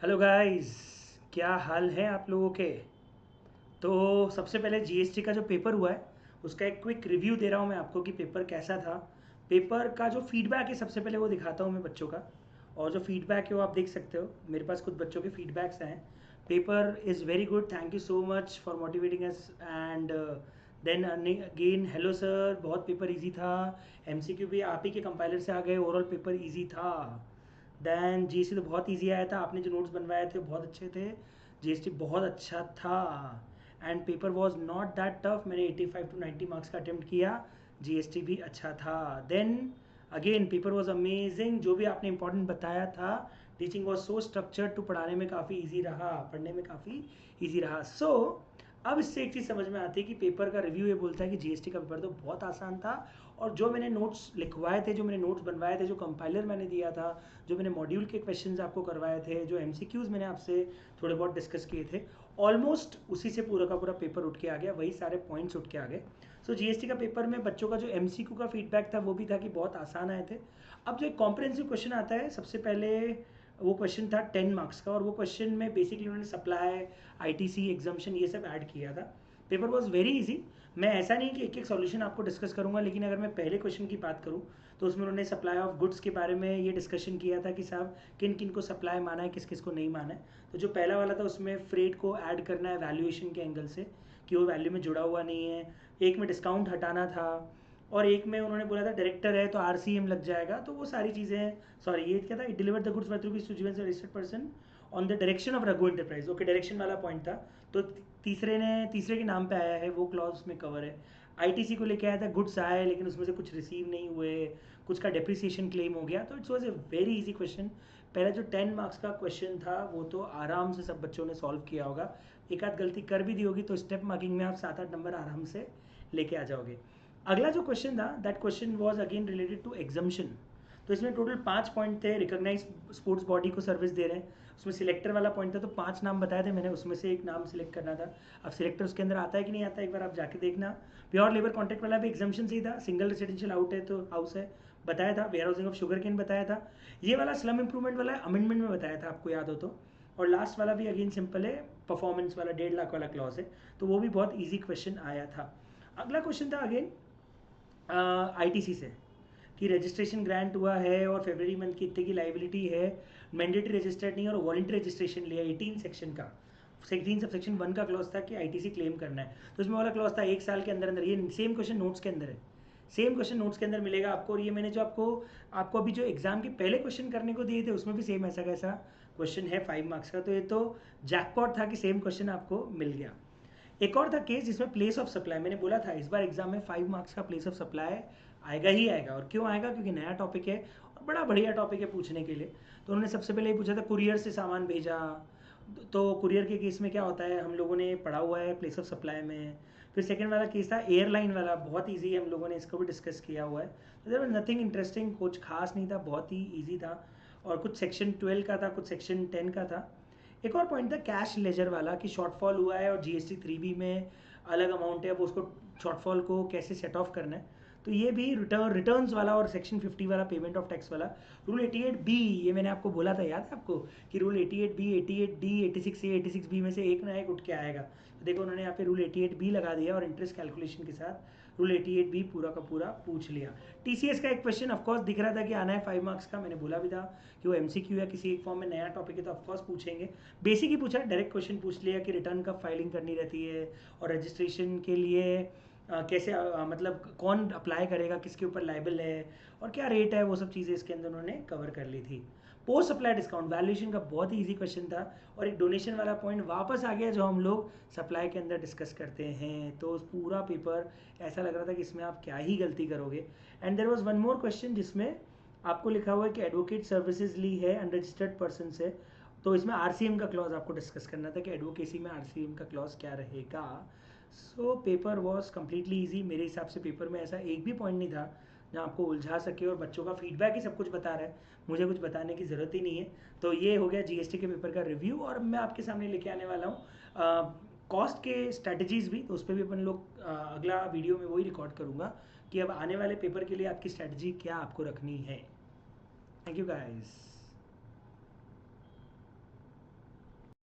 Hello guys. क्या हाल है आप लोगों के। तो सबसे पहले जीएसटी का जो पेपर हुआ है उसका एक क्विक रिव्यू दे रहा हूँ मैं आपको कि पेपर कैसा था। पेपर का जो फीडबैक है सबसे पहले वो दिखाता हूँ मैं बच्चों का। और जो फीडबैक है वो आप देख सकते हो, मेरे पास कुछ बच्चों के फीडबैक्स हैं। Paper is very good, thank you so much for motivating us. And then again hello sir, बहुत पेपर इजी था। एमसीक्यू भी आप ही के कंपाइलर से आ गए, ओवरऑल पेपर इजी था। देन जीएसटी तो बहुत इजी आया था, आपने जो नोट्स बनवाए थे बहुत अच्छे थे। जीएसटी बहुत अच्छा था and paper was not that tough. मैंने 85 टू 90 मार्क्स का अटेम्प्ट किया। जीएसटी भी अच्छा था। Then again paper was amazing, जो भी आपने इंपॉर्टेंट बताया था। Teaching was so structured too, पढ़ाने में काफ़ी इजी रहा, पढ़ने में काफ़ी इजी रहा। सो अब इससे एक चीज़ समझ में आती है कि पेपर का रिव्यू ये बोलता है कि जीएसटी का पेपर तो बहुत आसान था। और जो मैंने नोट्स लिखवाए थे, जो मैंने नोट्स बनवाए थे, जो कंपाइलर मैंने दिया था, जो मैंने मॉड्यूल के क्वेश्चंस आपको करवाए थे, जो एमसीक्यूज मैंने आपसे थोड़े बहुत डिस्कस किए थे, ऑलमोस्ट उसी से पूरा का पूरा पेपर उठ के आ गया, वही सारे पॉइंट्स उठ के आ गए। सो जीएसटी का पेपर में बच्चों का जो एमसीक्यू का फीडबैक था वो भी था कि बहुत आसान आए थे। अब जो एक कॉम्प्रिहेंसिव क्वेश्चन आता है, सबसे पहले वो क्वेश्चन था 10 मार्क्स का, और वो क्वेश्चन में बेसिकली उन्होंने सप्लाई, आईटीसी, एग्जामेशन ये सब ऐड किया था। Paper was very easy. मैं ऐसा नहीं कि एक एक सॉल्यूशन आपको डिस्कस करूंगा, लेकिन अगर मैं पहले क्वेश्चन की बात करूं तो उसमें उन्होंने सप्लाई ऑफ गुड्स के बारे में ये डिस्कशन किया था कि साहब किन किन को सप्लाई माना है, किस किस को नहीं माना है। तो जो पहला वाला था उसमें फ्रेट को ऐड करना है वैल्यूएशन के एंगल से, कि वो वैल्यू में जुड़ा हुआ नहीं है। एक में डिस्काउंट हटाना था, और एक में उन्होंने बोला था डायरेक्टर है तो आरसीएम लग जाएगा। तो वो सारी चीज़ें, सॉरी ये क्या था, deliver the goods by through to जीवन से registered person on the direction of Raghu enterprise. Okay, direction वाला पॉइंट था। तो तीसरे के नाम पे आया है, वो क्लॉज में कवर है। आईटीसी को लेके आया था, गुड्स आए लेकिन उसमें से कुछ रिसीव नहीं हुए, कुछ का डेप्रिसिएशन क्लेम हो गया। तो it's was a very easy question. पहले जो 10 मार्क्स का क्वेश्चन था वो तो आराम से सब बच्चों ने सॉल्व किया होगा। एक आध गलती कर भी दी होगी तो स्टेप मार्किंग में आप 7-8 नंबर आराम से लेके आ जाओगे। अगला जो क्वेश्चन था, that question was again related to examination. तो इसमें टोटल 5 पॉइंट थे। रिकॉग्नाइज स्पोर्ट्स बॉडी को सर्विस दे रहे हैं, उसमें सिलेक्टर वाला पॉइंट था। तो 5 नाम बताए थे मैंने, उसमें से एक नाम सिलेक्ट करना था। अब सिलेक्टर उसके अंदर आता है कि नहीं आता है, एक बार आप जाके देखना। प्योर लेबर कॉन्ट्रैक्ट वाला भी एग्जामिशन से ही था। सिंगल रेसिडेंशियल आउट है तो हाउस है, बताया था। Warehousing of sugarcane बताया था। ये वाला स्लम इंप्रूवमेंट वाला अमेंडमेंट में बताया था, आपको याद हो तो। और लास्ट वाला भी अगेन सिंपल है, परफॉर्मेंस वाला 1.5 लाख वाला क्लॉज है। तो वो भी बहुत ईजी क्वेश्चन आया था। अगला क्वेश्चन था अगेन आईटीसी से, कि रजिस्ट्रेशन ग्रांट हुआ है और फरवरी मंथ की इतने की लाइबिलिटी है, मैंडेटरी रजिस्टर्ड नहीं और वॉलंटरी रजिस्ट्रेशन लिया 18 सेक्शन का। 16 सब सेक्शन 1 का क्लॉज था कि आईटीसी क्लेम करना है। तो इसमें वाला क्लॉज था 1 साल के अंदर अंदर। ये सेम क्वेश्चन नोट्स के अंदर है, सेम क्वेश्चन नोट्स के अंदर मिलेगा आपको। और ये मैंने जो आपको आपको अभी जो एग्जाम के पहले क्वेश्चन करने को दिए थे उसमें भी सेम ऐसा कैसा क्वेश्चन है 5 मार्क्स का। तो ये तो जैकपॉट था कि सेम क्वेश्चन आपको मिल गया। एक और था केस जिसमें प्लेस ऑफ सप्लाई, मैंने बोला था इस बार एग्जाम में 5 मार्क्स का प्लेस ऑफ सप्लाई आएगा ही आएगा। और क्यों आएगा, क्योंकि नया टॉपिक है और बड़ा बढ़िया टॉपिक है पूछने के लिए। तो उन्होंने सबसे पहले ये पूछा था कुरियर से सामान भेजा। तो कुरियर के केस में क्या होता है, हम लोगों ने पढ़ा हुआ है प्लेस ऑफ सप्लाई में। फिर सेकंड वाला केस था एयरलाइन वाला, बहुत ईजी है, हम लोगों ने इसको भी डिस्कस किया हुआ है। तो देयर वाज नथिंग इंटरेस्टिंग, कुछ खास नहीं था, बहुत ही ईजी था। और कुछ सेक्शन 12 का था, कुछ सेक्शन 10 का था। एक और पॉइंट था कैश लेजर वाला, कि शॉर्टफॉल हुआ है और जीएसटी 3B में अलग अमाउंट है, अब उसको शॉर्टफॉल को कैसे सेट ऑफ करना है। तो ये भी रिटर्न्स वाला और सेक्शन 50 वाला पेमेंट ऑफ टैक्स वाला। रूल 88B, ये मैंने आपको बोला था, याद है आपको, कि rule 88B, 88D, 86A, 86B में से एक ना एक उठ के आएगा। तो देखो उन्होंने यहाँ पे रूल 88B लगा दिया और इंटरेस्ट कैलकुलेशन के साथ रूल 88B पूरा का पूरा पूछ लिया। टीसीएस का एक क्वेश्चन ऑफकोर्स दिख रहा था कि आना है 5 मार्क्स का, मैंने बोला भी था कि वो एमसीक्यू या किसी एक फॉर्म में नया टॉपिक है तो ऑफकोर्स पूछेंगे। बेसिक ही पूछा, डायरेक्ट क्वेश्चन पूछ लिया कि रिटर्न कब फाइलिंग करनी रहती है, और रजिस्ट्रेशन के लिए कैसे मतलब कौन अप्लाई करेगा, किसके ऊपर लाइबल है, और क्या रेट है, वो सब चीज़ें इसके अंदर उन्होंने कवर कर ली थी। पोस्ट सप्लाई डिस्काउंट वैल्यूएशन का बहुत ही ईजी क्वेश्चन था। और एक डोनेशन वाला पॉइंट वापस आ गया जो हम लोग सप्लाई के अंदर डिस्कस करते हैं। तो पूरा पेपर ऐसा लग रहा था कि इसमें आप क्या ही गलती करोगे। And there was one more question जिसमें आपको लिखा हुआ है कि एडवोकेट सर्विसेज ली है अनरजिस्टर्ड पर्सन से। तो इसमें आरसीएम का क्लॉज आपको डिस्कस करना था कि एडवोकेसी में आरसीएम का क्लॉज क्या रहेगा। So paper was completely easy. मेरे हिसाब से पेपर में ऐसा एक भी पॉइंट नहीं था जहाँ आपको उलझा सके, और बच्चों का फीडबैक ही सब कुछ बता रहा है, मुझे कुछ बताने की ज़रूरत ही नहीं है। तो ये हो गया जीएसटी के पेपर का रिव्यू। और मैं आपके सामने लेके आने वाला हूँ कॉस्ट के स्ट्रैटेजीज भी, तो उस पर भी अपन लोग अगला वीडियो में वही रिकॉर्ड करूँगा कि अब आने वाले पेपर के लिए आपकी स्ट्रैटेजी क्या आपको रखनी है। Thank you guys.